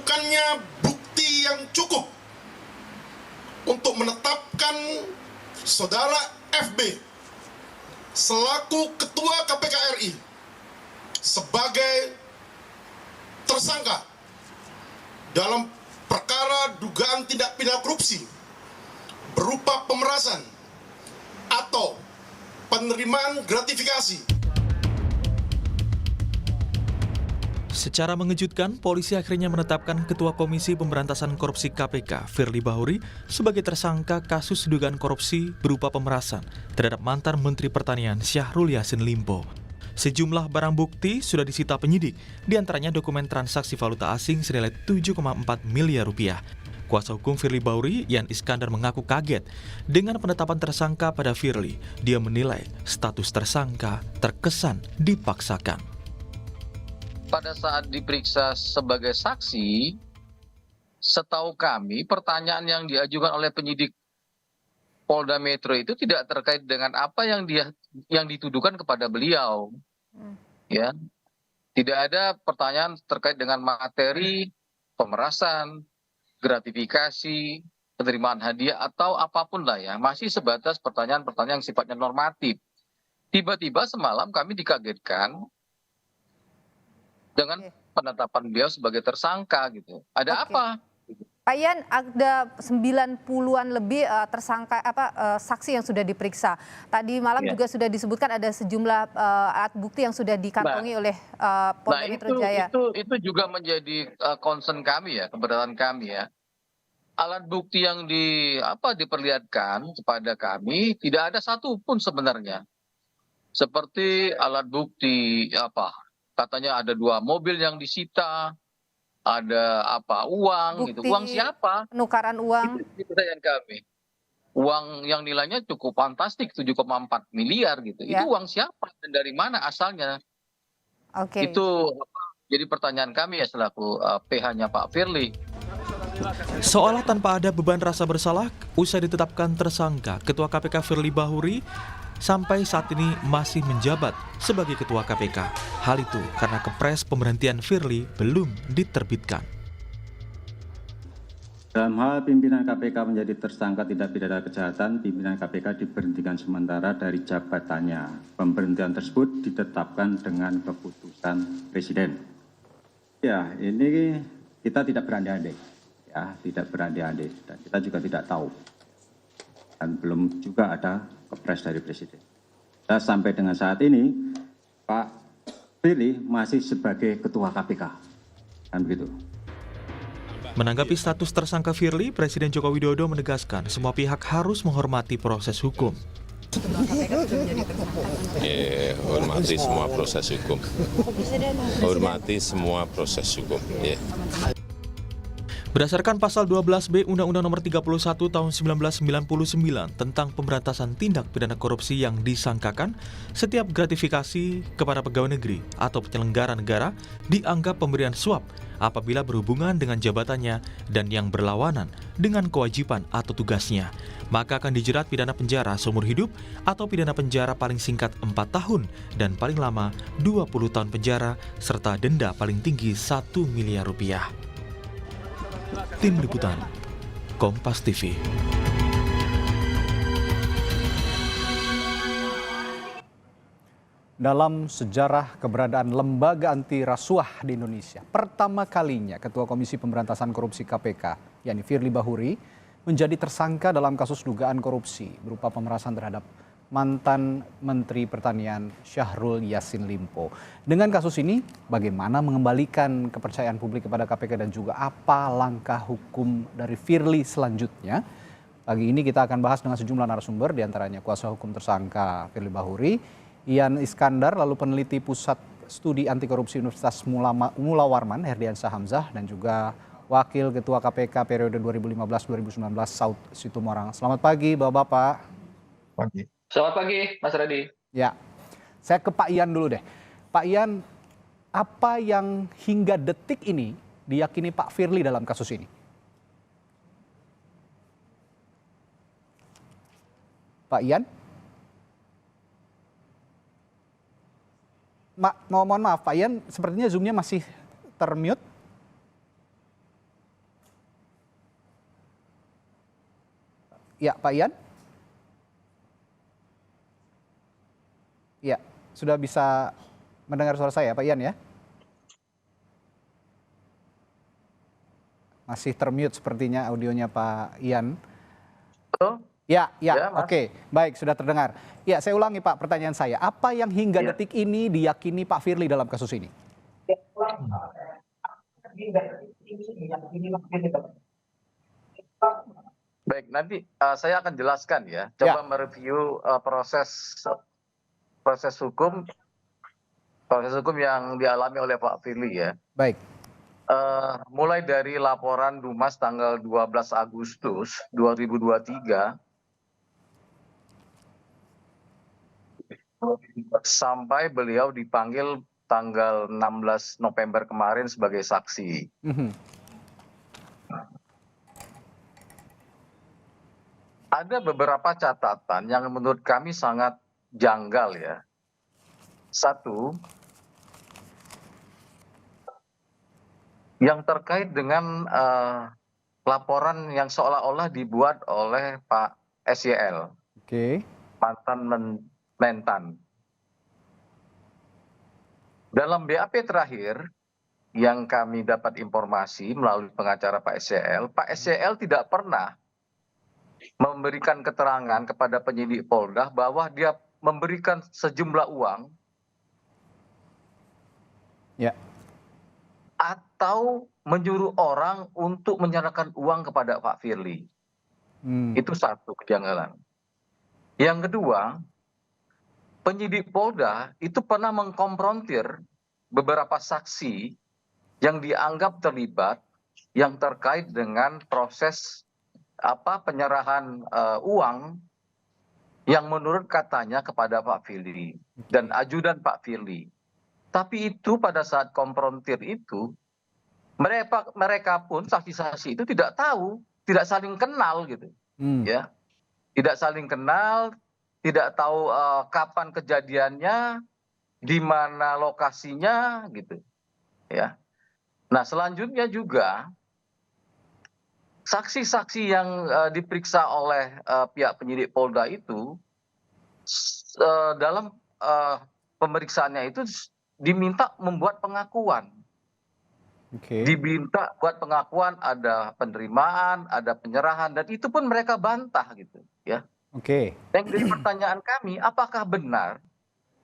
ditemukannya bukti yang cukup untuk menetapkan saudara FB selaku Ketua KPK RI sebagai tersangka dalam perkara dugaan tindak pidana korupsi berupa pemerasan atau penerimaan gratifikasi. Secara mengejutkan, polisi akhirnya menetapkan Ketua Komisi Pemberantasan Korupsi KPK, Firly Bahuri, sebagai tersangka kasus dugaan korupsi berupa pemerasan terhadap mantan Menteri Pertanian Syahrul Yassin Limpo. Sejumlah barang bukti sudah disita penyidik, diantaranya dokumen transaksi valuta asing senilai 7,4 miliar rupiah. Kuasa hukum Firly Bahuri, Ian Iskandar, mengaku kaget dengan penetapan tersangka pada Firly. Dia menilai status tersangka terkesan dipaksakan. Pada saat diperiksa sebagai saksi, setahu kami pertanyaan yang diajukan oleh penyidik Polda Metro itu tidak terkait dengan apa yang dituduhkan kepada beliau. Ya, tidak ada pertanyaan terkait dengan materi pemerasan, gratifikasi, penerimaan hadiah atau apapun lah ya. Masih sebatas pertanyaan-pertanyaan yang sifatnya normatif. Tiba-tiba semalam kami dikagetkan dengan penetapan beliau sebagai tersangka gitu. Ada apa? Pak Ian, ada 90-an lebih tersangka saksi yang sudah diperiksa. Tadi malam juga sudah disebutkan ada sejumlah alat bukti yang sudah dikantongi oleh Polda Metro Jaya. Itu juga menjadi concern kami ya, keberatan kami ya. Alat bukti yang diperlihatkan kepada kami tidak ada satupun sebenarnya. Seperti alat bukti katanya ada 2 mobil yang disita, ada uang Bukti gitu. Uang siapa? Penukaran uang. Itu pertanyaan kami. Uang yang nilainya cukup fantastik 7,4 miliar gitu. Ya. Itu uang siapa dan dari mana asalnya? Oke. Itu jadi pertanyaan kami ya selaku PH-nya Pak Firly. Seolah tanpa ada beban rasa bersalah, usai ditetapkan tersangka, Ketua KPK Firly Bahuri sampai saat ini masih menjabat sebagai Ketua KPK. Hal itu karena Kepres pemberhentian Firly belum diterbitkan. Dalam hal pimpinan KPK menjadi tersangka tindak pidana kejahatan, pimpinan KPK diberhentikan sementara dari jabatannya. Pemberhentian tersebut ditetapkan dengan keputusan Presiden. Ya, ini kita tidak berandai-andai. Ya, tidak berandai-andai. Dan kita juga tidak tahu. Dan belum juga ada Kepres dari Presiden. Dan sampai dengan saat ini, Pak Firly masih sebagai Ketua KPK. Kan begitu. Menanggapi status tersangka Firly, Presiden Joko Widodo menegaskan semua pihak harus menghormati proses hukum. Hormati semua proses hukum. Hormati semua proses hukum. Berdasarkan pasal 12B Undang-Undang Nomor 31 Tahun 1999 tentang pemberantasan tindak pidana korupsi yang disangkakan, setiap gratifikasi kepada pegawai negeri atau penyelenggara negara dianggap pemberian suap apabila berhubungan dengan jabatannya dan yang berlawanan dengan kewajiban atau tugasnya, maka akan dijerat pidana penjara seumur hidup atau pidana penjara paling singkat 4 tahun dan paling lama 20 tahun penjara serta denda paling tinggi 1 miliar rupiah. Tim Liputan, Kompas TV. Dalam sejarah keberadaan lembaga anti rasuah di Indonesia, pertama kalinya Ketua Komisi Pemberantasan Korupsi KPK, yakni Firly Bahuri, menjadi tersangka dalam kasus dugaan korupsi berupa pemerasan terhadap mantan Menteri Pertanian Syahrul Yassin Limpo. Dengan kasus ini, bagaimana mengembalikan kepercayaan publik kepada KPK dan juga apa langkah hukum dari Firly selanjutnya? Pagi ini kita akan bahas dengan sejumlah narasumber, diantaranya kuasa hukum tersangka Firly Bahuri, Ian Iskandar, lalu peneliti Pusat Studi Anti Korupsi Universitas Mula Warman, Herdiansah Hamzah, dan juga Wakil Ketua KPK periode 2015-2019, Saud Situmorang. Selamat pagi, Bapak-Bapak. Pagi. Selamat pagi, Mas Radi. Ya, saya ke Pak Ian dulu deh. Pak Ian, apa yang hingga detik ini diyakini Pak Firly dalam kasus ini? Pak Ian? Mohon maaf, Pak Ian, sepertinya Zoom-nya masih termute. Ya, Pak Ian? Ya, sudah bisa mendengar suara saya, Pak Ian ya? Masih termute sepertinya audionya Pak Ian. Betul? Ya, Ya, Mas. oke, baik, sudah terdengar. Ya, saya ulangi Pak pertanyaan saya. Apa yang hingga Ya. detik ini diyakini Pak Firly dalam kasus ini? Baik, nanti saya akan jelaskan ya. Coba mereview proses hukum yang dialami oleh Pak Firly ya. Baik, Mulai dari laporan Dumas tanggal 12 Agustus 2023 sampai beliau dipanggil tanggal 16 November kemarin sebagai saksi. Mhm. Ada beberapa catatan yang menurut kami sangat janggal ya. Satu, yang terkait dengan laporan yang seolah-olah dibuat oleh Pak SYL, Oke, mantan Mentan. Dalam BAP terakhir yang kami dapat informasi melalui pengacara Pak SYL tidak pernah memberikan keterangan kepada penyidik Polda bahwa dia memberikan sejumlah uang ya, atau menyuruh orang untuk menyerahkan uang kepada Pak Firly. Itu satu kejanggalan. Yang kedua, penyidik Polda itu pernah mengkonfrontir beberapa saksi yang dianggap terlibat yang terkait dengan proses penyerahan uang yang menurut katanya kepada Pak Firly dan ajudan Pak Firly. Tapi itu pada saat konfrontir itu mereka pun saksi-saksi itu tidak tahu, tidak saling kenal gitu, ya, tidak saling kenal, tidak tahu kapan kejadiannya, di mana lokasinya gitu, ya. Nah selanjutnya juga saksi-saksi yang diperiksa oleh pihak penyidik Polda itu dalam pemeriksaannya itu diminta membuat pengakuan. oke, Diminta buat pengakuan, ada penerimaan, ada penyerahan, dan itu pun mereka bantah gitu ya. oke. Yang jadi pertanyaan kami, apakah benar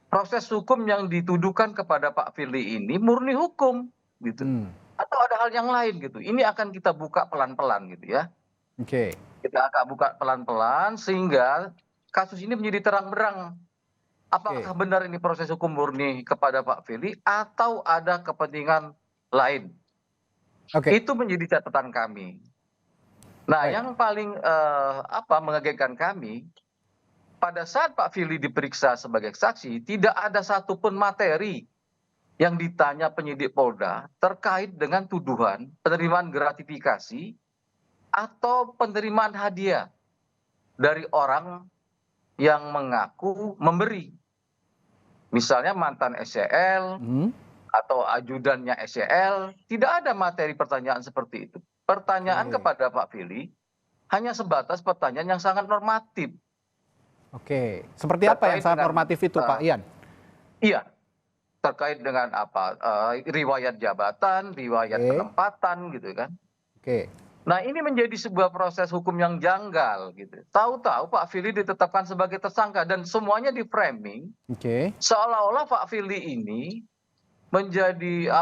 proses hukum yang dituduhkan kepada Pak Firly ini murni hukum gitu, atau ada hal yang lain gitu? Ini akan kita buka pelan-pelan gitu ya. Oke, Kita akan buka pelan-pelan sehingga kasus ini menjadi terang-berang. Apakah benar ini proses hukum murni kepada Pak Firly atau ada kepentingan lain? oke. Itu menjadi catatan kami. Nah, Baik. yang paling mengagetkan kami, pada saat Pak Firly diperiksa sebagai saksi, tidak ada satupun materi yang ditanya penyidik Polda terkait dengan tuduhan penerimaan gratifikasi atau penerimaan hadiah dari orang yang mengaku memberi. Misalnya mantan SYL atau ajudannya SYL, tidak ada materi pertanyaan seperti itu. Pertanyaan kepada Pak Firly hanya sebatas pertanyaan yang sangat normatif. Oke, seperti apa yang sangat normatif itu Pak Ian? Iya, terkait dengan riwayat jabatan, riwayat penempatan gitu kan. Oke, Nah ini menjadi sebuah proses hukum yang janggal gitu. Tahu-tahu Pak Firly ditetapkan sebagai tersangka dan semuanya di framing oke, seolah-olah Pak Firly ini menjadi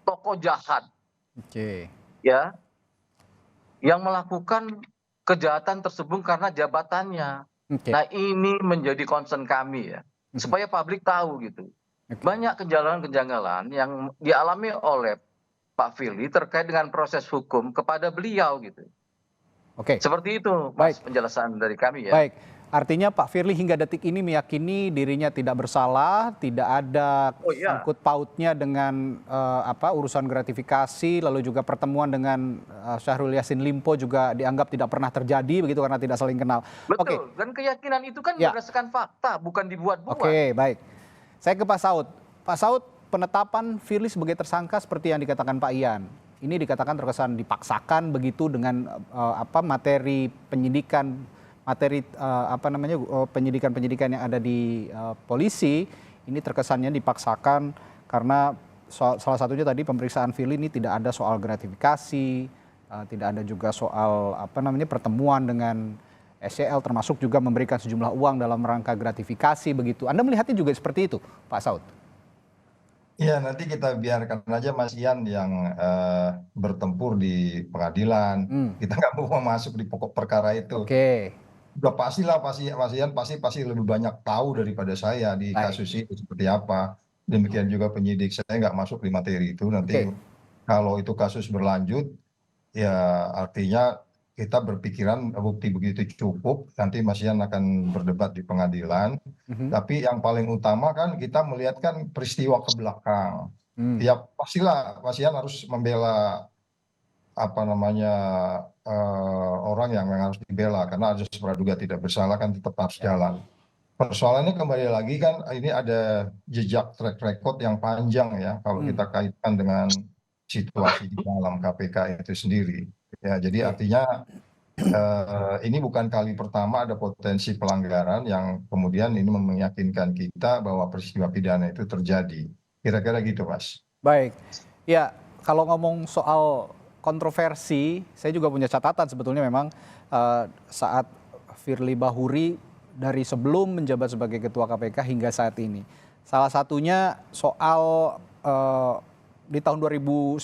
tokoh jahat oke. ya, yang melakukan kejahatan tersebut karena jabatannya. Oke. Nah ini menjadi concern kami ya, supaya publik tahu gitu. Oke. Banyak kejanggalan-kejanggalan yang dialami oleh Pak Firly terkait dengan proses hukum kepada beliau gitu. Oke. Seperti itu Mas penjelasan dari kami ya. Baik, artinya Pak Firly hingga detik ini meyakini dirinya tidak bersalah, tidak ada sangkut pautnya dengan urusan gratifikasi, lalu juga pertemuan dengan Syahrul Yassin Limpo juga dianggap tidak pernah terjadi begitu karena tidak saling kenal. Betul, dan keyakinan itu kan berdasarkan fakta, bukan dibuat-buat. Oke, baik. Saya ke Pak Saud. Pak Saud, penetapan Firly sebagai tersangka seperti yang dikatakan Pak Ian, ini dikatakan terkesan dipaksakan begitu dengan materi penyidikan, penyidikan-penyidikan yang ada di polisi ini terkesannya dipaksakan karena salah satunya tadi pemeriksaan Firly ini tidak ada soal gratifikasi, tidak ada juga soal pertemuan dengan SCL, termasuk juga memberikan sejumlah uang dalam rangka gratifikasi begitu. Anda melihatnya juga seperti itu, Pak Saud? Ya, nanti kita biarkan aja Mas Ian yang bertempur di pengadilan. Kita nggak mau masuk di pokok perkara itu. Oke. Udah pastilah Mas Ian pasti lebih banyak tahu daripada saya di kasus itu seperti apa. Demikian juga penyidik, saya nggak masuk di materi itu. Nanti kalau itu kasus berlanjut, ya artinya kita berpikiran bukti begitu cukup, nanti Mas Ian akan berdebat di pengadilan. Tapi yang paling utama kan kita melihat kan peristiwa ke belakang. Ya pastilah Mas Ian harus membela orang yang harus dibela, karena azas praduga tidak bersalah kan tetap harus jalan. Persoalannya kembali lagi kan ini ada jejak track record yang panjang ya kalau kita kaitkan dengan situasi di dalam KPK itu sendiri. Ya, jadi artinya ini bukan kali pertama ada potensi pelanggaran yang kemudian ini meyakinkan kita bahwa peristiwa pidana itu terjadi. Kira-kira gitu, Mas. Baik. Ya, kalau ngomong soal kontroversi, saya juga punya catatan sebetulnya memang saat Firly Bahuri dari sebelum menjabat sebagai Ketua KPK hingga saat ini. Salah satunya soal di tahun 2019,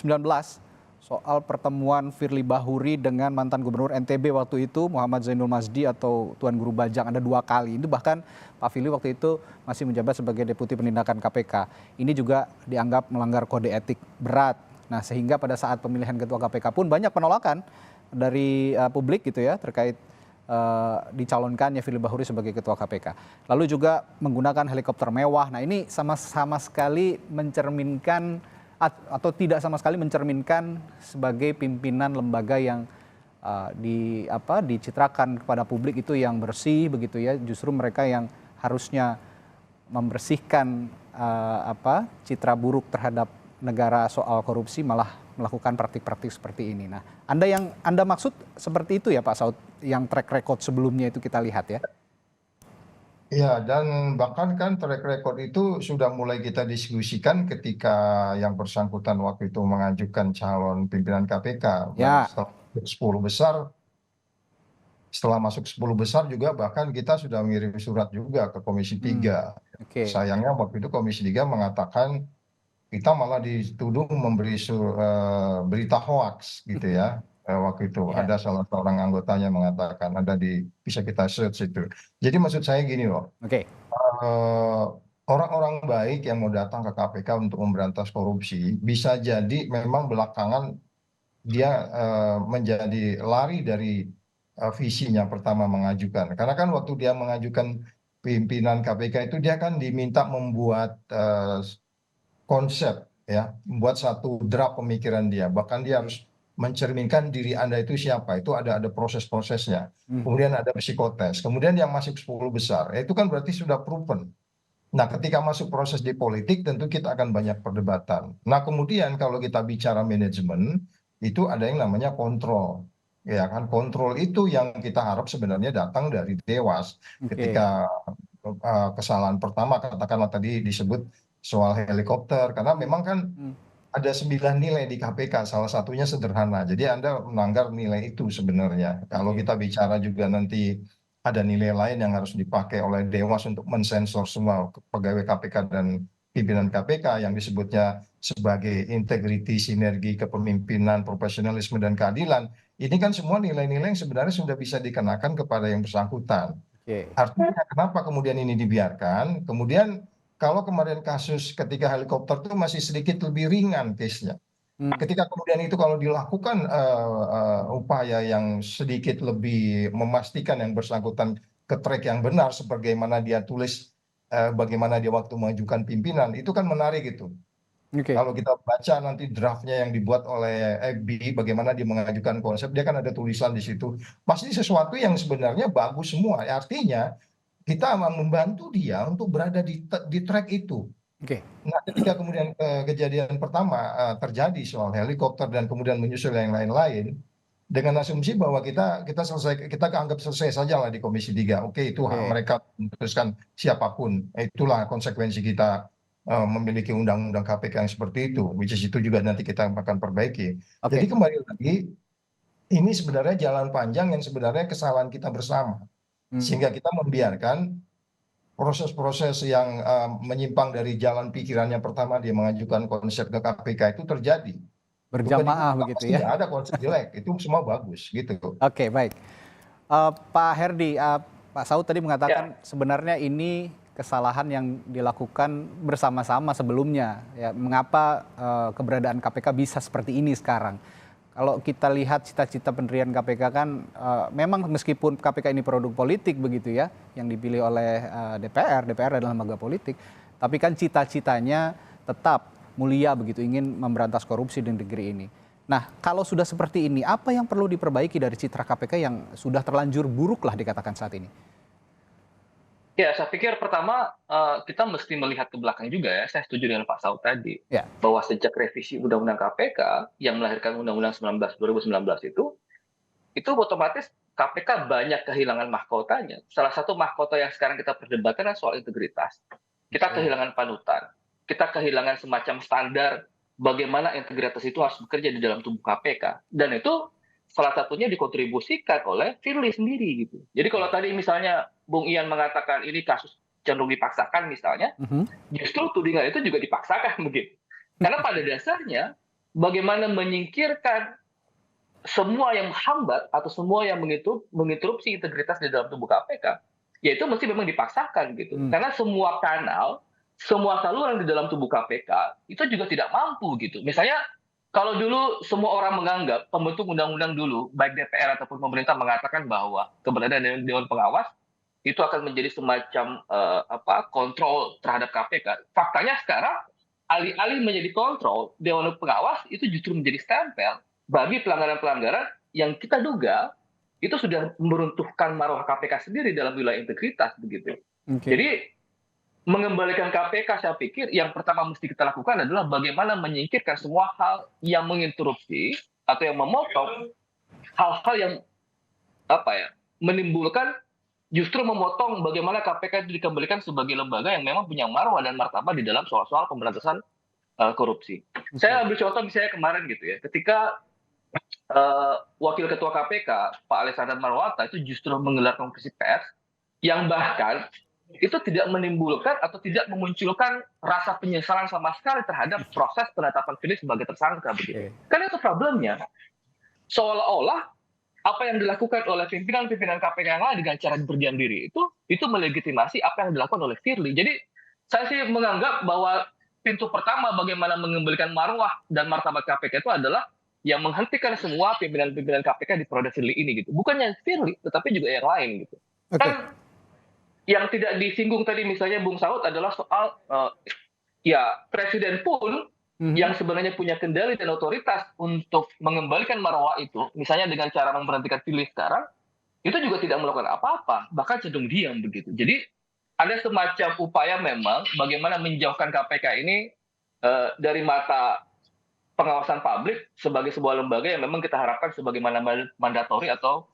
soal pertemuan Firly Bahuri dengan mantan Gubernur NTB waktu itu Muhammad Zainul Masdi atau Tuan Guru Bajang, ada 2 kali. Itu bahkan Pak Firly waktu itu masih menjabat sebagai Deputi Penindakan KPK. Ini juga dianggap melanggar kode etik berat. Nah, sehingga pada saat pemilihan Ketua KPK pun banyak penolakan dari publik gitu ya terkait dicalonkannya Firly Bahuri sebagai Ketua KPK. Lalu juga menggunakan helikopter mewah. Nah, ini sama sekali mencerminkan atau tidak sama sekali mencerminkan sebagai pimpinan lembaga yang dicitrakan kepada publik itu yang bersih begitu ya. Justru mereka yang harusnya membersihkan citra buruk terhadap negara soal korupsi malah melakukan praktik-praktik seperti ini. Nah, Anda maksud seperti itu ya Pak Saud, yang track record sebelumnya itu kita lihat ya? Ya, dan bahkan kan track record itu sudah mulai kita diskusikan ketika yang bersangkutan waktu itu mengajukan calon pimpinan KPK. Ya. Setelah masuk 10 besar juga bahkan kita sudah mengirim surat juga ke Komisi 3. Sayangnya waktu itu Komisi 3 mengatakan kita malah dituduh memberi berita hoaks gitu ya. Waktu itu ada salah seorang anggotanya mengatakan, bisa kita search itu. Jadi maksud saya gini loh, orang-orang baik yang mau datang ke KPK untuk memberantas korupsi bisa jadi memang belakangan dia menjadi lari dari visinya pertama mengajukan. Karena kan waktu dia mengajukan pimpinan KPK itu dia kan diminta membuat konsep ya, membuat satu draft pemikiran dia. Bahkan dia harus mencerminkan diri Anda itu siapa, itu ada proses-prosesnya. Kemudian ada psikotes, kemudian yang masuk 10 besar, itu kan berarti sudah proven. Nah, ketika masuk proses di politik tentu kita akan banyak perdebatan. Nah, kemudian kalau kita bicara manajemen, itu ada yang namanya kontrol. Ya kan, kontrol itu yang kita harap sebenarnya datang dari Dewas. Ketika kesalahan pertama katakanlah tadi disebut soal helikopter, karena memang kan ada 9 nilai di KPK, salah satunya sederhana. Jadi Anda melanggar nilai itu sebenarnya. Kalau kita bicara juga nanti ada nilai lain yang harus dipakai oleh Dewas untuk mensensor semua pegawai KPK dan pimpinan KPK yang disebutnya sebagai integriti, sinergi, kepemimpinan, profesionalisme, dan keadilan. Ini kan semua nilai-nilai yang sebenarnya sudah bisa dikenakan kepada yang bersangkutan. Artinya kenapa kemudian ini dibiarkan? Kemudian kalau kemarin kasus ketika helikopter itu masih sedikit lebih ringan case-nya. Ketika kemudian itu kalau dilakukan upaya yang sedikit lebih memastikan yang bersangkutan ke track yang benar sebagaimana dia tulis, bagaimana dia waktu mengajukan pimpinan, itu kan menarik itu. Kalau kita baca nanti draftnya yang dibuat oleh FB, bagaimana dia mengajukan konsep, dia kan ada tulisan di situ. Pasti sesuatu yang sebenarnya bagus semua. Artinya kita membantu dia untuk berada di track itu. Oke. Nah, ketika kemudian kejadian pertama terjadi soal helikopter dan kemudian menyusul yang lain-lain, dengan asumsi bahwa kita anggap selesai saja lah di Komisi 3. Oke, itu hak Oke. mereka memutuskan siapapun. Itulah konsekuensi kita memiliki undang-undang KPK yang seperti itu, which is itu juga nanti kita akan perbaiki. Jadi Oke. kembali lagi, ini sebenarnya jalan panjang yang sebenarnya kesalahan kita bersama. Sehingga kita membiarkan proses-proses yang menyimpang dari jalan pikirannya pertama dia mengajukan konsep ke KPK itu terjadi. Bukan itu Berjamaah begitu pasti ya. nggak ada konsep jelek, itu semua bagus gitu. Oke, baik. Pak Herdi, Pak Saud tadi mengatakan sebenarnya ini kesalahan yang dilakukan bersama-sama sebelumnya. Ya, mengapa keberadaan KPK bisa seperti ini sekarang? Kalau kita lihat cita-cita pendirian KPK kan memang meskipun KPK ini produk politik begitu ya, yang dipilih oleh DPR adalah lembaga politik, tapi kan cita-citanya tetap mulia begitu, ingin memberantas korupsi di negeri ini. Nah, kalau sudah seperti ini, apa yang perlu diperbaiki dari citra KPK yang sudah terlanjur buruk lah dikatakan saat ini? Ya, saya pikir pertama kita mesti melihat ke belakang juga ya. Saya setuju dengan Pak Saud tadi Ya. bahwa sejak revisi Undang-Undang KPK yang melahirkan Undang-Undang 2019 itu otomatis KPK banyak kehilangan mahkotanya. Salah satu mahkota yang sekarang kita perdebatkan adalah soal integritas. Kita kehilangan panutan, kita kehilangan semacam standar bagaimana integritas itu harus bekerja di dalam tubuh KPK. Dan itu salah satunya dikontribusikan oleh Firly sendiri gitu. Jadi kalau tadi misalnya Bung Ian mengatakan ini kasus cenderung dipaksakan misalnya, justru tudingan itu juga dipaksakan begitu. Karena pada dasarnya bagaimana menyingkirkan semua yang menghambat atau semua yang menginterupsi integritas di dalam tubuh KPK, yaitu mesti memang dipaksakan gitu. Karena semua kanal, semua saluran di dalam tubuh KPK itu juga tidak mampu gitu. Misalnya kalau dulu semua orang menganggap pembentuk undang-undang dulu, baik DPR ataupun pemerintah mengatakan bahwa keberadaan Dewan Pengawas itu akan menjadi semacam kontrol terhadap KPK. Faktanya sekarang alih-alih menjadi kontrol, Dewan Pengawas itu justru menjadi stempel bagi pelanggaran-pelanggaran yang kita duga itu sudah meruntuhkan marwah KPK sendiri dalam wilayah integritas begitu. Jadi mengembalikan KPK saya pikir yang pertama mesti kita lakukan adalah bagaimana menyingkirkan semua hal yang menginterupsi atau yang memotong hal-hal yang menimbulkan justru memotong bagaimana KPK itu dikembalikan sebagai lembaga yang memang punya marwah dan martabat di dalam soal-soal pemberantasan korupsi. Saya ambil contoh misalnya kemarin gitu ya, ketika Wakil Ketua KPK Pak Alexander Marwata itu justru menggelar konferensi pers yang bahkan itu tidak menimbulkan atau tidak memunculkan rasa penyesalan sama sekali terhadap proses penetapan Firly sebagai tersangka begitu. Karena itu problemnya. Seolah-olah apa yang dilakukan oleh pimpinan-pimpinan KPK yang lain dengan cara berdiam diri itu melegitimasi apa yang dilakukan oleh Firly. Jadi saya sih menganggap bahwa pintu pertama bagaimana mengembalikan marwah dan martabat KPK itu adalah yang menghentikan semua pimpinan-pimpinan KPK di periode Firly ini gitu. Bukan yang Firly, tetapi juga yang lain gitu. Kan yang tidak disinggung tadi misalnya Bung Saud adalah soal presiden pun yang sebenarnya punya kendali dan otoritas untuk mengembalikan marwah itu, misalnya dengan cara memberhentikan Firly sekarang, itu juga tidak melakukan apa-apa, bahkan cenderung diam begitu. Jadi ada semacam upaya memang bagaimana menjauhkan KPK ini dari mata pengawasan publik sebagai sebuah lembaga yang memang kita harapkan sebagaimana mandatori atau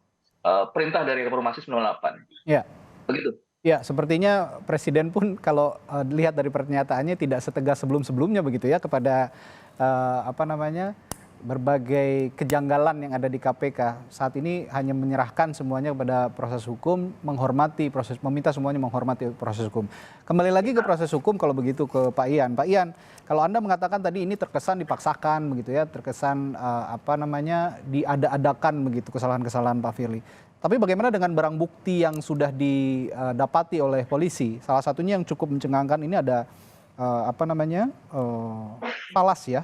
perintah dari Reformasi 98. Ya. Begitu. Ya, sepertinya Presiden pun kalau dilihat dari pernyataannya tidak setegas sebelum-sebelumnya begitu ya kepada berbagai kejanggalan yang ada di KPK. Saat ini hanya menyerahkan semuanya kepada proses hukum, meminta semuanya menghormati proses hukum. Kembali lagi ke proses hukum kalau begitu ke Pak Ian. Pak Ian, kalau Anda mengatakan tadi ini terkesan dipaksakan begitu ya, terkesan diada-adakan begitu kesalahan-kesalahan Pak Firly. Tapi bagaimana dengan barang bukti yang sudah didapati oleh polisi? Salah satunya yang cukup mencengangkan ini ada falas ya,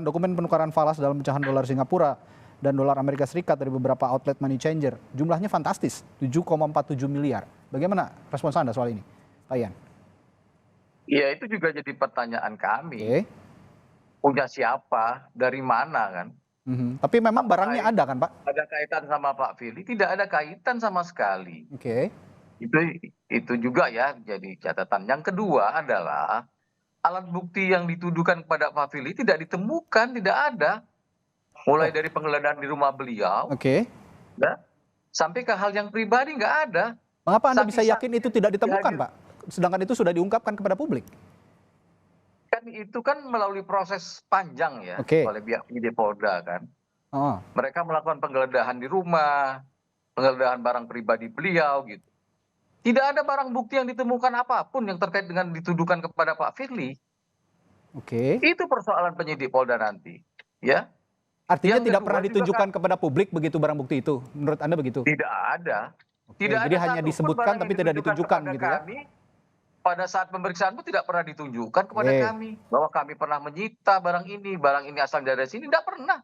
dokumen penukaran falas dalam pecahan dolar Singapura dan dolar Amerika Serikat dari beberapa outlet money changer. Jumlahnya fantastis, 7,47 miliar. Bagaimana respons Anda soal ini, Pak Ian? Ya itu juga jadi pertanyaan kami. Punya siapa, dari mana kan? Tapi memang barangnya ada kan Pak? Ada kaitan sama Pak Firly? Tidak ada kaitan sama sekali. Itu juga ya jadi catatan. Yang kedua adalah alat bukti yang dituduhkan kepada Pak Firly tidak ditemukan, tidak ada. Mulai dari penggeledahan di rumah beliau, Oke. ya, sampai ke hal yang pribadi nggak ada. Mengapa Anda bisa Saksi-saksi yakin itu tidak ditemukan, dihadir- Pak? Sedangkan itu sudah diungkapkan kepada publik. Kan itu kan melalui proses panjang ya Oke. oleh pihak penyidik Polda kan. Oh, Mereka melakukan penggeledahan di rumah, penggeledahan barang pribadi beliau gitu. Tidak ada barang bukti yang ditemukan apapun yang terkait dengan dituduhkan kepada Pak Firly. oke. Itu persoalan penyidik Polda nanti, ya. Artinya Yang tidak kedua pernah juga ditunjukkan kepada publik begitu barang bukti itu. Menurut Anda begitu? Tidak ada. Oke, Tidak jadi ada hanya satupun disebutkan barang yang tapi tidak ditunjukkan kepada gitu ya? kami. Pada saat pemeriksaan pun tidak pernah ditunjukkan kepada Oke. kami bahwa kami pernah menyita barang ini asal dari sini, tidak pernah.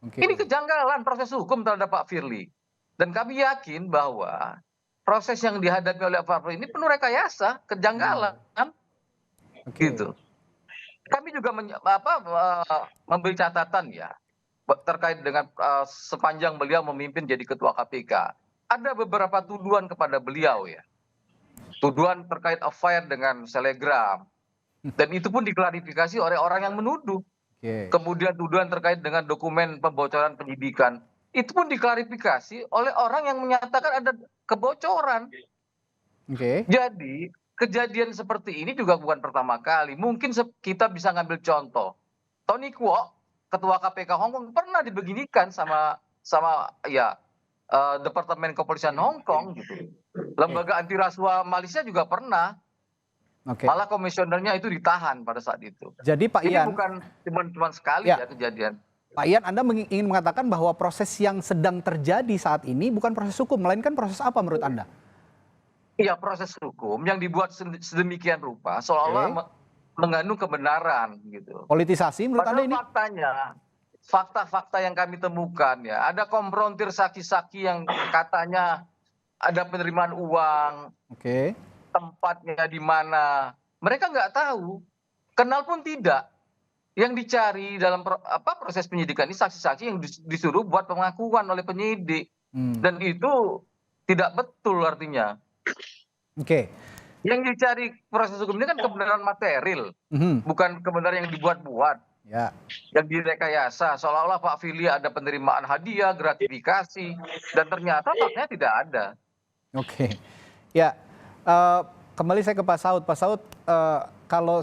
Oke. Ini kejanggalan proses hukum terhadap Pak Firly. Dan kami yakin bahwa proses yang dihadapi oleh Pak Firly ini penuh rekayasa, kejanggalan, Oke. gitu. Kami juga memberi catatan ya terkait dengan sepanjang beliau memimpin jadi ketua KPK. Ada beberapa tuduhan kepada beliau ya. Tuduhan terkait affair dengan selegram. Dan itu pun diklarifikasi oleh orang yang menuduh. Oke. Kemudian tuduhan terkait dengan dokumen pembocoran penyidikan. Itu pun diklarifikasi oleh orang yang menyatakan ada kebocoran. Oke. Jadi kejadian seperti ini juga bukan pertama kali. Mungkin kita bisa ngambil contoh. Tony Kwok, ketua KPK Hong Kong, pernah dibeginikan sama ya Departemen Kepolisian Hong Kong gitu. Lembaga anti rasuah Malaysia juga pernah. Oke. Malah komisionernya itu ditahan pada saat itu. Jadi Pak Ini Ian, bukan cuma sekali Ya. ya kejadian. Pak Ian, Anda ingin mengatakan bahwa proses yang sedang terjadi saat ini bukan proses hukum, melainkan proses apa menurut Anda? Iya, proses hukum yang dibuat sedemikian rupa seolah-olah mengandung kebenaran gitu. Politisasi menurut Anda Padahal ini? faktanya, fakta-fakta yang kami temukan ya, ada komprontir saksi-saksi yang katanya ada penerimaan uang, Oke. tempatnya di mana. Mereka nggak tahu, kenal pun tidak. Yang dicari dalam proses penyidikan ini saksi-saksi yang disuruh buat pengakuan oleh penyidik. Dan itu tidak betul artinya. Oke. Yang dicari proses hukum ini kan kebenaran material, bukan kebenaran yang dibuat-buat, Ya. yang direkayasa. Seolah-olah Pak Firly ada penerimaan hadiah, gratifikasi, dan ternyata faktanya tidak ada. Oke. Ya. Kembali saya ke Pak Saud. Pak Saud, kalau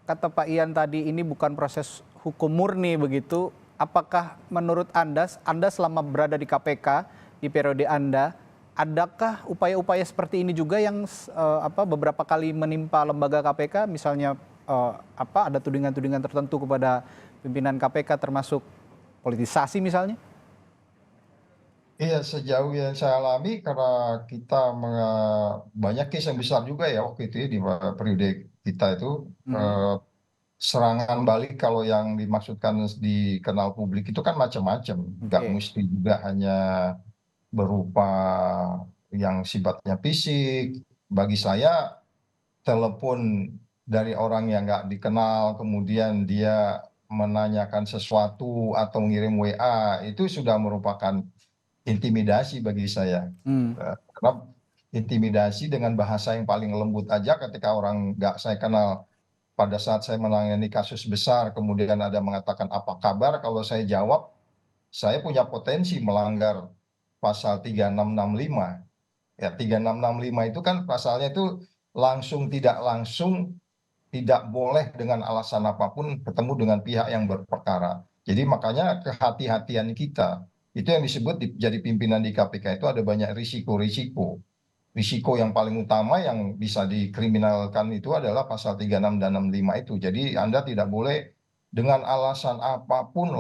kata Pak Ian tadi ini bukan proses hukum murni begitu, apakah menurut Anda selama berada di KPK di periode Anda, adakah upaya-upaya seperti ini juga yang beberapa kali menimpa lembaga KPK, misalnya ada tudingan-tudingan tertentu kepada pimpinan KPK termasuk politisasi misalnya? Iya, sejauh yang saya alami karena kita banyak case yang besar juga ya waktu itu ya, di periode kita itu serangan balik kalau yang dimaksudkan dikenal publik itu kan macam-macam, nggak mesti juga hanya berupa yang sifatnya fisik. Bagi saya telepon dari orang yang nggak dikenal kemudian dia menanyakan sesuatu atau ngirim WA itu sudah merupakan intimidasi bagi saya. Karena intimidasi dengan bahasa yang paling lembut aja ketika orang nggak saya kenal pada saat saya menangani kasus besar kemudian ada mengatakan apa kabar, kalau saya jawab saya punya potensi melanggar pasal 3665. Ya, 3665 itu kan pasalnya itu langsung tidak boleh dengan alasan apapun ketemu dengan pihak yang berperkara. Jadi makanya kehati-hatian kita itu yang disebut jadi pimpinan di KPK itu ada banyak risiko-risiko. Risiko yang paling utama yang bisa dikriminalkan itu adalah pasal 36 dan 65 itu. Jadi Anda tidak boleh dengan alasan apapun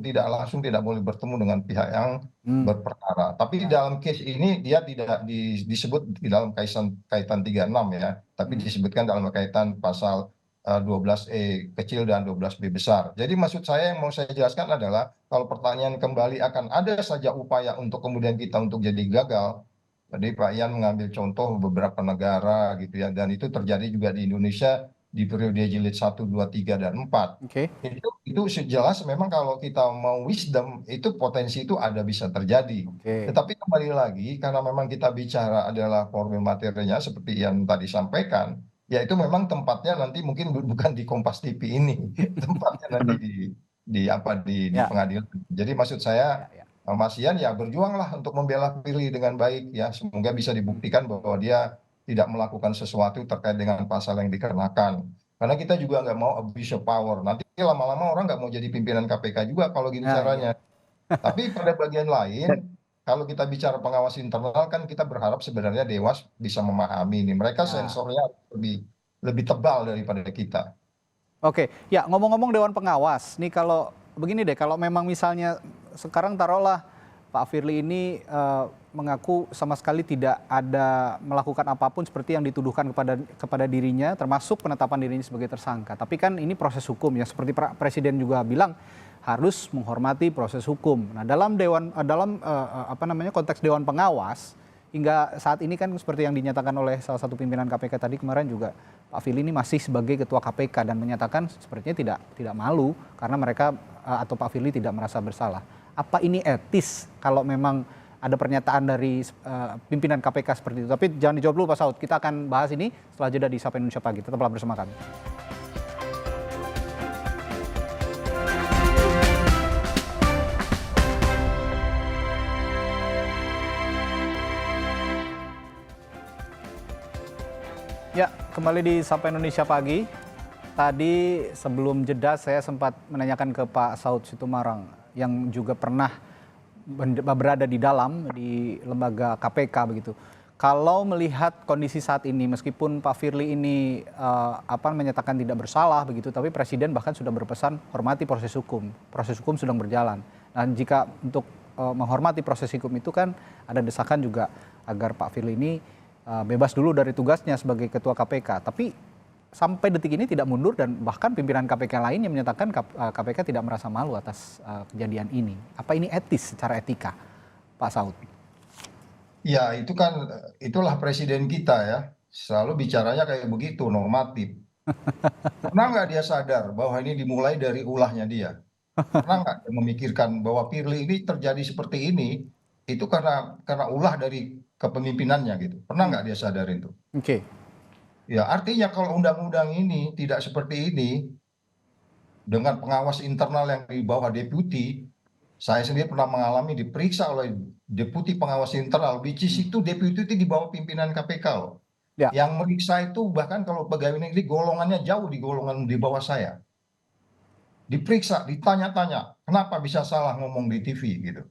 tidak boleh bertemu dengan pihak yang berperkara. Tapi dalam case ini dia tidak disebut di dalam kaitan 36 ya, tapi disebutkan dalam kaitan pasal 12E kecil dan 12B besar. Jadi maksud saya yang mau saya jelaskan adalah kalau pertanyaan kembali akan ada saja upaya untuk kemudian kita untuk jadi gagal. Tadi Pak Ian mengambil contoh beberapa negara gitu ya, dan itu terjadi juga di Indonesia di periode jilid 1, 2, 3, dan 4. Itu jelas memang kalau kita mau wisdom itu potensi itu ada bisa terjadi. Tetapi kembali lagi karena memang kita bicara adalah formil materinya seperti yang tadi sampaikan, Ya itu memang tempatnya nanti mungkin bukan di Kompas TV ini, tempatnya nanti di Ya, pengadilan. Jadi maksud saya, ya, ya. Mas Ian ya berjuanglah untuk membela Firly dengan baik ya, semoga bisa dibuktikan bahwa dia tidak melakukan sesuatu terkait dengan pasal yang dikenakan. Karena kita juga nggak mau abuse of power. Nanti lama-lama orang nggak mau jadi pimpinan KPK juga kalau gitu Nah, caranya. iya. Tapi pada bagian lain, kalau kita bicara pengawas internal kan kita berharap sebenarnya Dewas bisa memahami ini. Mereka Ya. sensornya lebih tebal daripada kita. Oke, ya ngomong-ngomong Dewan Pengawas, nih kalau begini deh, kalau memang misalnya sekarang taruhlah Pak Firly ini mengaku sama sekali tidak ada melakukan apapun seperti yang dituduhkan kepada dirinya, termasuk penetapan dirinya sebagai tersangka. Tapi kan ini proses hukum ya, seperti Presiden juga bilang harus menghormati proses hukum. Nah, dalam konteks Dewan Pengawas hingga saat ini kan seperti yang dinyatakan oleh salah satu pimpinan KPK tadi kemarin juga, Pak Firly ini masih sebagai ketua KPK dan menyatakan sepertinya tidak malu karena mereka atau Pak Firly tidak merasa bersalah. Apa ini etis kalau memang ada pernyataan dari pimpinan KPK seperti itu? Tapi jangan dijawab dulu Pak Saud, kita akan bahas ini setelah jeda di Sapa Indonesia Pagi. Tetaplah bersama kami. Ya, kembali di Sapa Indonesia Pagi. Tadi sebelum jeda saya sempat menanyakan ke Pak Saud Situmorang yang juga pernah berada di lembaga KPK begitu. Kalau melihat kondisi saat ini, meskipun Pak Firly ini menyatakan tidak bersalah begitu, tapi Presiden bahkan sudah berpesan hormati proses hukum. Proses hukum sedang berjalan. Dan jika untuk menghormati proses hukum itu kan ada desakan juga agar Pak Firly ini bebas dulu dari tugasnya sebagai ketua KPK. Tapi sampai detik ini tidak mundur dan bahkan pimpinan KPK lain yang menyatakan KPK tidak merasa malu atas kejadian ini. Apa ini etis secara etika, Pak Saud? Ya itu kan, itulah presiden kita ya, selalu bicaranya kayak begitu, normatif. Pernah nggak dia sadar bahwa ini dimulai dari ulahnya dia? Pernah nggak dia memikirkan bahwa Firly ini terjadi seperti ini, itu karena ulah dari kepemimpinannya gitu. Pernah nggak dia sadar itu? Oke. Ya artinya kalau undang-undang ini tidak seperti ini, dengan pengawas internal yang di bawah deputi, saya sendiri pernah mengalami diperiksa oleh deputi pengawas internal, which is itu deputi itu di bawah pimpinan KPK loh. Ya. Yang meriksa itu bahkan kalau pegawai negeri golongannya jauh di golongan di bawah saya. Diperiksa, ditanya-tanya, kenapa bisa salah ngomong di TV gitu.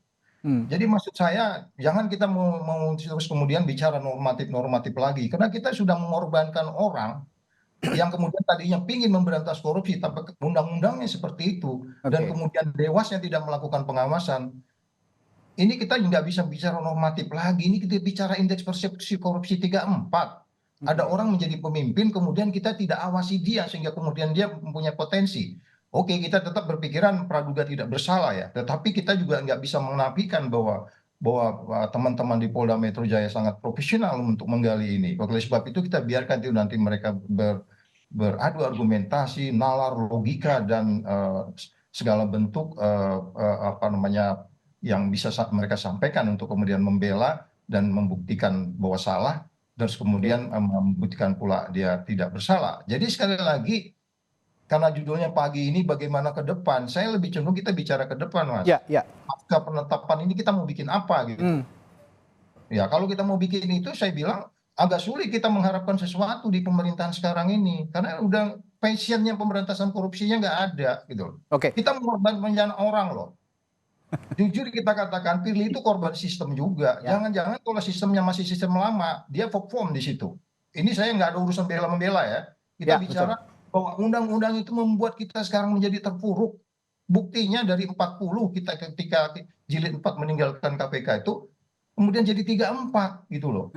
Jadi maksud saya jangan kita mau terus kemudian bicara normatif lagi, karena kita sudah mengorbankan orang yang kemudian tadinya pingin memberantas korupsi tapi undang-undangnya seperti itu dan kemudian Dewasnya tidak melakukan pengawasan. Ini kita nggak bisa bicara normatif lagi, ini kita bicara indeks persepsi korupsi 34. Ada orang menjadi pemimpin kemudian kita tidak awasi dia sehingga kemudian dia mempunyai potensi. Oke, kita tetap berpikiran praduga tidak bersalah ya, tetapi kita juga nggak bisa menafikan bahwa teman-teman di Polda Metro Jaya sangat profesional untuk menggali ini. Oleh sebab itu kita biarkan itu nanti mereka beradu argumentasi, nalar, logika dan segala bentuk yang bisa mereka sampaikan untuk kemudian membela dan membuktikan bahwa salah dan kemudian membuktikan pula dia tidak bersalah. Jadi sekali lagi, karena judulnya pagi ini bagaimana ke depan, saya lebih cenderung kita bicara ke depan, Mas. Ya, ya. Pasca penetapan ini kita mau bikin apa gitu. Ya kalau kita mau bikin itu saya bilang agak sulit kita mengharapkan sesuatu di pemerintahan sekarang ini. Karena udah passionnya pemberantasan korupsinya nggak ada gitu. Kita mengorbankan orang loh. Jujur kita katakan Firly itu korban sistem juga. Jangan-jangan kalau sistemnya masih sistem lama, dia perform di situ. Ini saya nggak ada urusan bela-membela ya. Kita bicara bahwa undang-undang itu membuat kita sekarang menjadi terpuruk. Buktinya dari 40 kita ketika jilid 4 meninggalkan KPK itu kemudian jadi 34 gitu loh.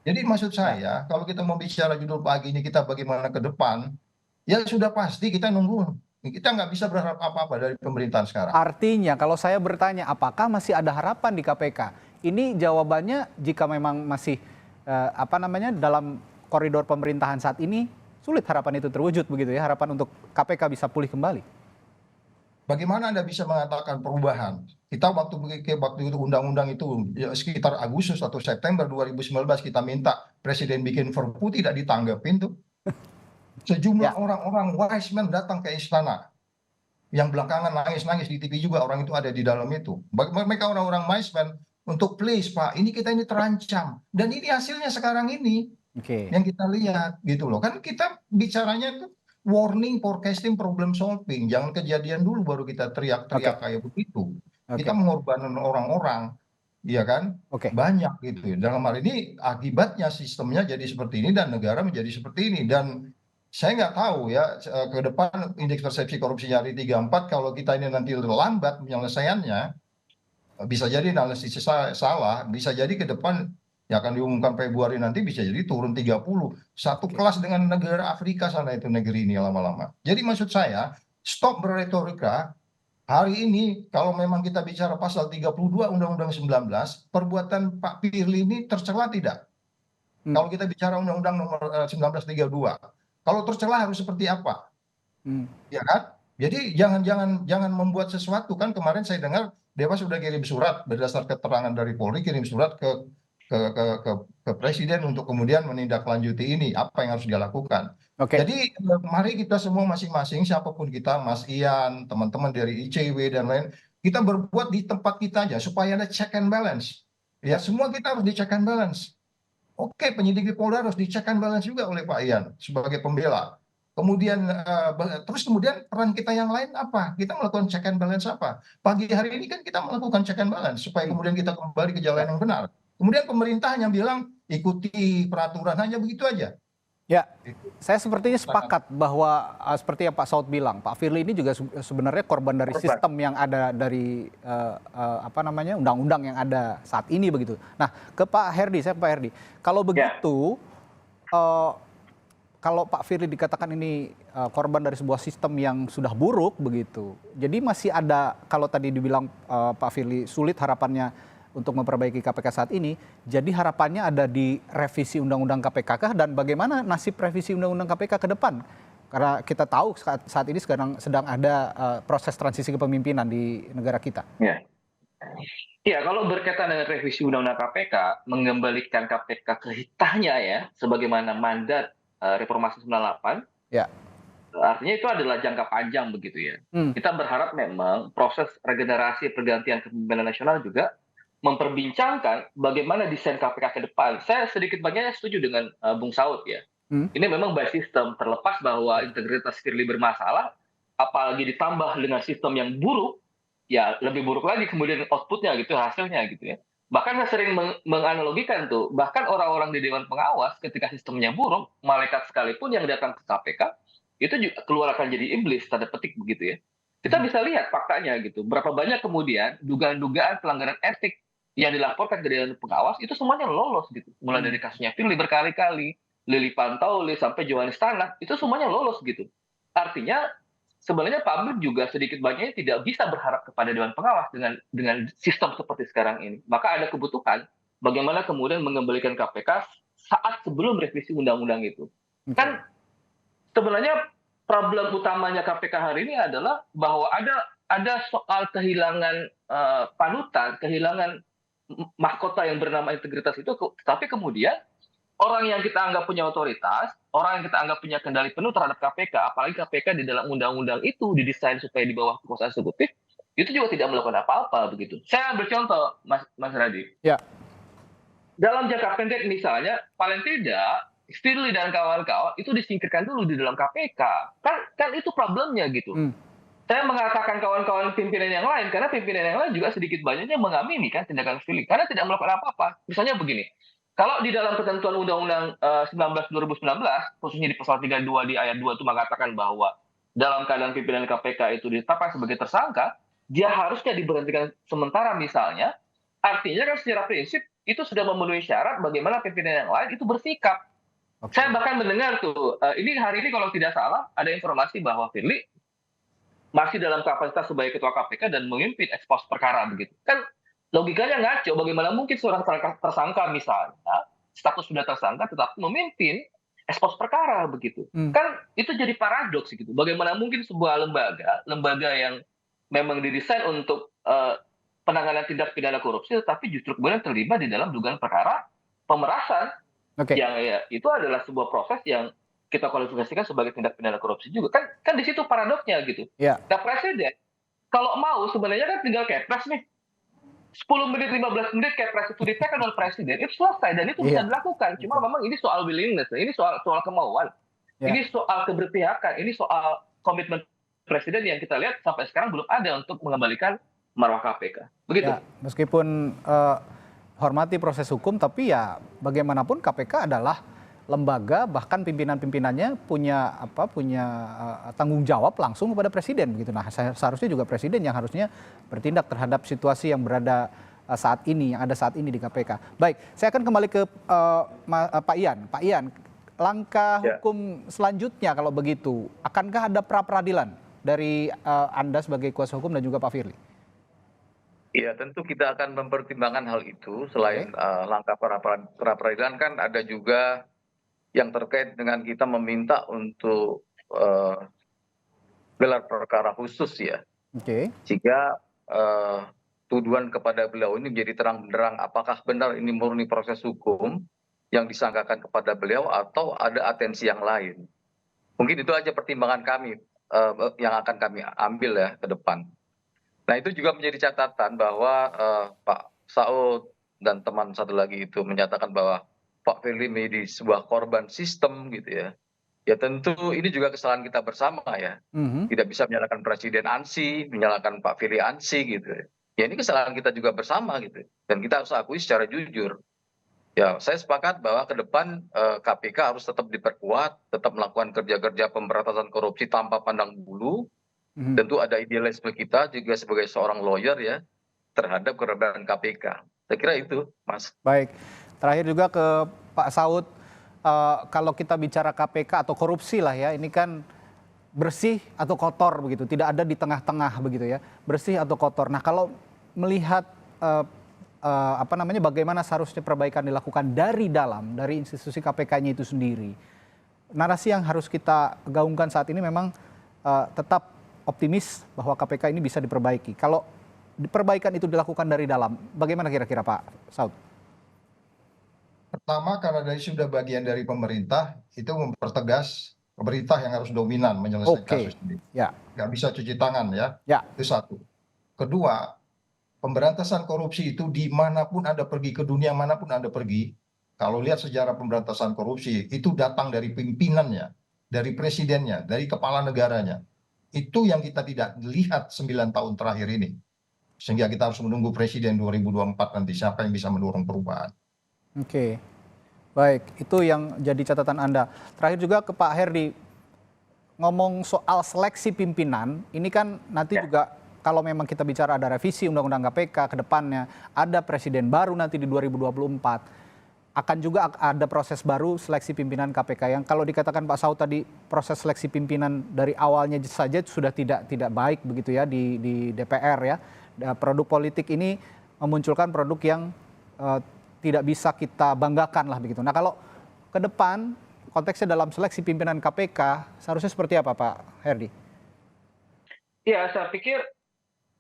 Jadi maksud saya kalau kita mau bicara judul pagi ini kita bagaimana ke depan, ya sudah pasti kita nunggu. Kita nggak bisa berharap apa-apa dari pemerintahan sekarang. Artinya kalau saya bertanya apakah masih ada harapan di KPK? Ini jawabannya jika memang masih dalam koridor pemerintahan saat ini sulit harapan itu terwujud begitu ya, harapan untuk KPK bisa pulih kembali. Bagaimana Anda bisa mengatakan perubahan? Kita waktu itu undang-undang itu ya, sekitar Agustus atau September 2019 kita minta Presiden bikin Perpu tidak ditanggapin tuh. Sejumlah Ya. orang-orang wise man datang ke istana. Yang belakangan nangis-nangis di TV juga orang itu ada di dalam itu. Mereka orang-orang wise man untuk please Pak, ini kita ini terancam. Dan ini hasilnya sekarang ini Oke. yang kita lihat gitu loh. Kan kita bicaranya itu warning, forecasting, problem solving. Jangan kejadian dulu baru kita Oke. teriak-teriak kayak begitu. Kita Oke. mengorbankan orang-orang, iya kan? Oke. Banyak gitu. Dalam hal ini akibatnya sistemnya jadi seperti ini dan negara menjadi seperti ini. Dan saya nggak tahu ya ke depan indeks persepsi korupsinya hari 34 kalau kita ini nanti lambat penyelesaiannya bisa jadi analisisnya salah, bisa jadi ke depan yang akan diumumkan Februari nanti bisa jadi turun 30. Satu kelas dengan negara Afrika sana itu negeri ini lama-lama. Jadi maksud saya, stop berretorika. Hari ini kalau memang kita bicara pasal 32 Undang-Undang 19, perbuatan Pak Firly ini tercela tidak? Kalau kita bicara Undang-Undang nomor 1932, kalau tercela harus seperti apa? Ya kan? Jadi jangan membuat sesuatu. Kan kemarin saya dengar Dewas sudah kirim surat berdasar keterangan dari Polri, kirim surat ke Presiden untuk kemudian menindaklanjuti ini apa yang harus dia lakukan. Oke. Jadi mari kita semua masing-masing siapapun kita, Mas Ian, teman-teman dari ICW dan lain, kita berbuat di tempat kita aja supaya ada check and balance. Ya semua kita harus di check and balance. Oke, penyidik di Polda harus di check and balance juga oleh Pak Ian sebagai pembela. Kemudian terus kemudian peran kita yang lain apa? Kita melakukan check and balance apa? Pagi hari ini kan kita melakukan check and balance supaya kemudian kita kembali ke jalan yang benar. Kemudian pemerintah hanya bilang ikuti peraturan hanya begitu aja. Ya, saya sepertinya sepakat bahwa seperti yang Pak Saud bilang, Pak Firly ini juga sebenarnya korban dari sistem yang ada dari undang-undang yang ada saat ini begitu. Nah, ke Pak Herdi, saya ke Pak Herdi. Kalau begitu, kalau Pak Firly dikatakan ini korban dari sebuah sistem yang sudah buruk begitu, jadi masih ada, kalau tadi dibilang Pak Firly sulit harapannya untuk memperbaiki KPK saat ini, jadi harapannya ada di revisi Undang-Undang KPK kah, dan bagaimana nasib revisi Undang-Undang KPK ke depan? Karena kita tahu saat ini sekarang sedang ada proses transisi kepemimpinan di negara kita. Ya, kalau berkaitan dengan revisi Undang-Undang KPK, mengembalikan KPK ke hitahnya ya, sebagaimana mandat Reformasi 98, ya. Artinya itu adalah jangka panjang begitu ya. Kita berharap memang proses regenerasi pergantian kepemimpinan nasional juga memperbincangkan bagaimana desain KPK ke depan. Saya sedikit banyaknya setuju dengan Bung Saud ya. Ini memang by system, terlepas bahwa integritas Firly bermasalah, apalagi ditambah dengan sistem yang buruk, ya lebih buruk lagi kemudian outputnya gitu, hasilnya gitu ya. Bahkan saya sering menganalogikan tuh, bahkan orang-orang di Dewan Pengawas ketika sistemnya buruk, malaikat sekalipun yang datang ke KPK, itu juga keluar akan jadi iblis, tanda petik begitu ya. Kita bisa lihat faktanya gitu, berapa banyak kemudian dugaan-dugaan pelanggaran etik yang dilaporkan ke Dewan Pengawas itu semuanya lolos gitu. Mulai dari kasusnya Firly berkali-kali, Lili Pantauli sampai Johannes Tanak, itu semuanya lolos gitu. Artinya sebenarnya publik juga sedikit banyaknya tidak bisa berharap kepada Dewan Pengawas dengan sistem seperti sekarang ini. Maka ada kebutuhan bagaimana kemudian mengembalikan KPK saat sebelum revisi undang-undang itu. Kan sebenarnya problem utamanya KPK hari ini adalah bahwa ada soal kehilangan panutan, kehilangan mahkota yang bernama integritas itu, tapi kemudian orang yang kita anggap punya otoritas, orang yang kita anggap punya kendali penuh terhadap KPK, apalagi KPK di dalam undang-undang itu didesain supaya di bawah kekuasaan eksekutif, itu juga tidak melakukan apa-apa begitu. Saya ambil contoh, Mas Radi. Ya. Dalam jangka pendek misalnya, paling tidak Firly dan kawan-kawan itu disingkirkan dulu di dalam KPK. Kan itu problemnya gitu. Saya mengatakan kawan-kawan pimpinan yang lain, karena pimpinan yang lain juga sedikit banyaknya mengamini kan tindakan Firly, karena tidak melakukan apa-apa. Misalnya begini, kalau di dalam ketentuan Undang-Undang 19 2019, khususnya di pasal 32 di ayat 2 itu mengatakan bahwa dalam keadaan pimpinan KPK itu ditetapkan sebagai tersangka, dia harusnya diberhentikan sementara misalnya, artinya kan secara prinsip itu sudah memenuhi syarat bagaimana pimpinan yang lain itu bersikap. Saya bahkan mendengar tuh, ini hari ini kalau tidak salah, ada informasi bahwa Firly masih dalam kapasitas sebagai ketua KPK dan memimpin ekspos perkara begitu. Kan logikanya ngaco, bagaimana mungkin seorang tersangka misalnya, status sudah tersangka tetapi memimpin ekspos perkara begitu. Kan itu jadi paradoks gitu. Bagaimana mungkin sebuah lembaga yang memang didesain untuk penanganan tindak pidana korupsi tetapi justru kemudian terlibat di dalam dugaan perkara pemerasan. Yang ya, itu adalah sebuah proses yang kita kualifikasikan sebagai tindak pidana korupsi juga. Kan di situ paradoksnya gitu. Ya, Nah, presiden kalau mau sebenarnya kan tinggal kepres nih. 10 menit, 15 menit kepres itu ditekan oleh presiden, itu selesai dan itu bisa Iya. dilakukan. Cuma memang ini soal willingness, ini soal kemauan. Ya. Ini soal keberpihakan, ini soal komitmen presiden yang kita lihat sampai sekarang belum ada untuk mengembalikan marwah KPK. Begitu. Ya, meskipun hormati proses hukum, tapi ya bagaimanapun KPK adalah lembaga, bahkan pimpinan-pimpinannya punya tanggung jawab langsung kepada presiden begitu. Nah, seharusnya juga presiden yang harusnya bertindak terhadap situasi yang berada saat ini, yang ada saat ini di KPK. Baik, saya akan kembali ke Pak Ian. Pak Ian, langkah hukum selanjutnya kalau begitu, akankah ada pra-peradilan dari Anda sebagai kuasa hukum dan juga Pak Firly? Iya, tentu kita akan mempertimbangkan hal itu. Selain langkah pra-peradilan kan ada juga yang terkait dengan kita meminta untuk gelar perkara khusus ya. Oke. Jika tuduhan kepada beliau ini menjadi terang benderang apakah benar ini murni proses hukum yang disangkakan kepada beliau atau ada atensi yang lain. Mungkin itu aja pertimbangan kami yang akan kami ambil ya ke depan. Nah, itu juga menjadi catatan bahwa Pak Saud dan teman satu lagi itu menyatakan bahwa Pak Firly menjadi sebuah korban sistem gitu ya. Ya tentu ini juga kesalahan kita bersama ya. Tidak bisa menyalahkan Presiden ANSI, menyalahkan Pak Firly ANSI gitu. Ya ini kesalahan kita juga bersama gitu. Dan kita harus akui secara jujur. Ya saya sepakat bahwa ke depan KPK harus tetap diperkuat, tetap melakukan kerja-kerja pemberantasan korupsi tanpa pandang bulu. Tentu ada idealisme kita juga sebagai seorang lawyer ya terhadap keberadaan KPK. Saya kira itu, Mas. Baik, terakhir juga ke Pak Saud, kalau kita bicara KPK atau korupsi lah ya, ini kan bersih atau kotor begitu, tidak ada di tengah-tengah begitu ya, bersih atau kotor. Nah, kalau melihat bagaimana seharusnya perbaikan dilakukan dari dalam, dari institusi KPK-nya itu sendiri, narasi yang harus kita gaungkan saat ini memang tetap optimis bahwa KPK ini bisa diperbaiki. Kalau perbaikan itu dilakukan dari dalam, bagaimana kira-kira Pak Saud? Pertama, karena dari sudah bagian dari pemerintah, itu mempertegas pemerintah yang harus dominan menyelesaikan kasus ini. Ya. Nggak bisa cuci tangan ya. Ya. Itu satu. Kedua, pemberantasan korupsi itu dimanapun Anda pergi, ke dunia manapun Anda pergi, kalau lihat sejarah pemberantasan korupsi, itu datang dari pimpinannya, dari presidennya, dari kepala negaranya. Itu yang kita tidak lihat 9 tahun terakhir ini. Sehingga kita harus menunggu presiden 2024 nanti siapa yang bisa mendorong perubahan. Oke, baik, itu yang jadi catatan Anda. Terakhir juga ke Pak Herdy, ngomong soal seleksi pimpinan, ini kan nanti juga kalau memang kita bicara ada revisi Undang-Undang KPK ke depannya, ada presiden baru nanti di 2024, akan juga ada proses baru seleksi pimpinan KPK yang kalau dikatakan Pak Saud tadi proses seleksi pimpinan dari awalnya saja sudah tidak baik begitu ya di DPR ya. Produk politik ini memunculkan produk yang tidak bisa kita banggakan lah begitu. Nah, kalau ke depan konteksnya dalam seleksi pimpinan KPK seharusnya seperti apa Pak Herdy? Ya, saya pikir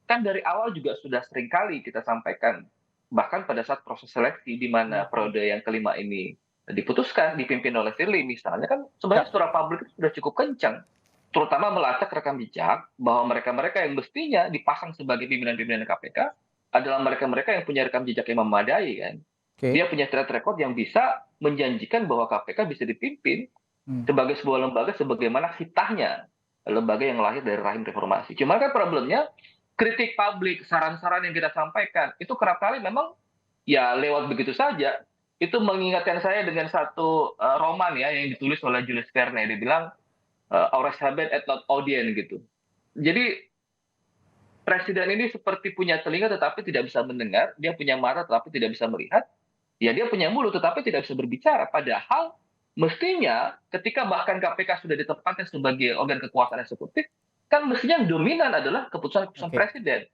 kan dari awal juga sudah sering kali kita sampaikan, bahkan pada saat proses seleksi di mana periode yang kelima ini diputuskan, dipimpin oleh Firly misalnya, kan sebenarnya suara publik itu sudah cukup kencang, terutama melacak rekam jejak bahwa mereka-mereka yang mestinya dipasang sebagai pimpinan-pimpinan KPK adalah mereka-mereka yang punya rekam jejak yang memadai kan. Dia punya track record yang bisa menjanjikan bahwa KPK bisa dipimpin sebagai sebuah lembaga sebagaimana hitahnya lembaga yang lahir dari rahim reformasi. Cuma kan problemnya kritik publik, saran-saran yang kita sampaikan itu kerap kali memang ya lewat begitu saja. Itu mengingatkan saya dengan satu roman ya yang ditulis oleh Julius Verne. Dia bilang Aures habet et non audient gitu. Jadi presiden ini seperti punya telinga tetapi tidak bisa mendengar, dia punya mata tetapi tidak bisa melihat, ya dia punya mulut tetapi tidak bisa berbicara. Padahal mestinya ketika bahkan KPK sudah ditempatkan sebagai organ kekuasaan eksekutif, kan mestinya yang dominan adalah keputusan-keputusan presiden.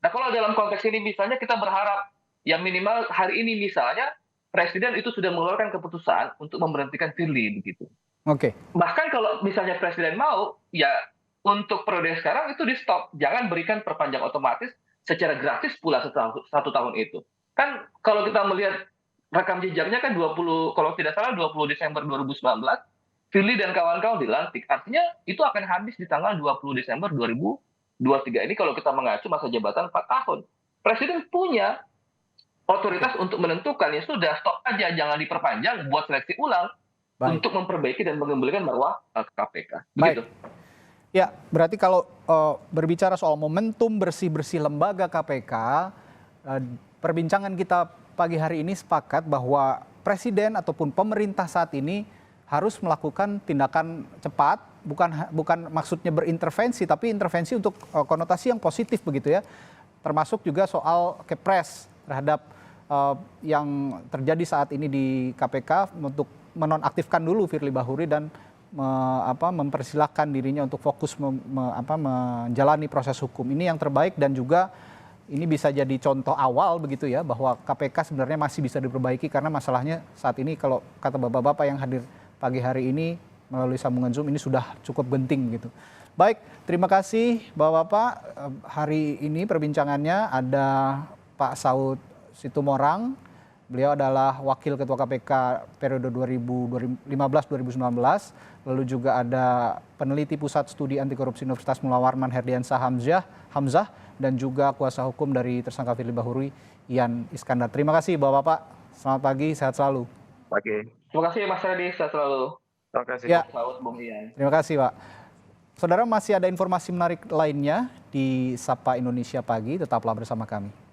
Nah, kalau dalam konteks ini misalnya kita berharap yang minimal hari ini misalnya presiden itu sudah mengeluarkan keputusan untuk memberhentikan Firly begitu. Bahkan kalau misalnya presiden mau, ya untuk periode sekarang itu di stop, jangan berikan perpanjang otomatis secara gratis pula satu tahun itu. Kan kalau kita melihat rekam jejaknya kan 20, kalau tidak salah 20 Desember 2019, Firly dan kawan-kawan dilantik. Artinya itu akan habis di tanggal 20 Desember 2023 ini kalau kita mengacu masa jabatan 4 tahun. Presiden punya otoritas untuk menentukan, ya sudah, stop aja, jangan diperpanjang, buat seleksi ulang untuk memperbaiki dan mengembalikan marwah KPK. Begitu. Ya, berarti kalau berbicara soal momentum bersih-bersih lembaga KPK, perbincangan kita pagi hari ini sepakat bahwa Presiden ataupun pemerintah saat ini harus melakukan tindakan cepat, bukan maksudnya berintervensi, tapi intervensi untuk konotasi yang positif begitu ya, termasuk juga soal kepres terhadap yang terjadi saat ini di KPK untuk menonaktifkan dulu Firly Bahuri dan mempersilahkan dirinya untuk fokus menjalani proses hukum. Ini yang terbaik dan juga ini bisa jadi contoh awal begitu ya, bahwa KPK sebenarnya masih bisa diperbaiki karena masalahnya saat ini kalau kata bapak-bapak yang hadir pagi hari ini melalui sambungan Zoom ini sudah cukup genting gitu. Baik, terima kasih Bapak-bapak. Hari ini perbincangannya ada Pak Saud Situmorang. Beliau adalah Wakil Ketua KPK periode 2015-2019. Lalu juga ada peneliti Pusat Studi Anti Korupsi Universitas Mula Warman Herdiansah Hamzah dan juga kuasa hukum dari tersangka Firly Bahuri Ian Iskandar. Terima kasih Bapak-bapak. Selamat pagi, sehat selalu. Oke. Terima kasih Mas Redi, sehat selalu. Terima kasih Ya. Saud, Bung Ian. Terima kasih Pak. Saudara, masih ada informasi menarik lainnya di Sapa Indonesia Pagi. Tetaplah bersama kami.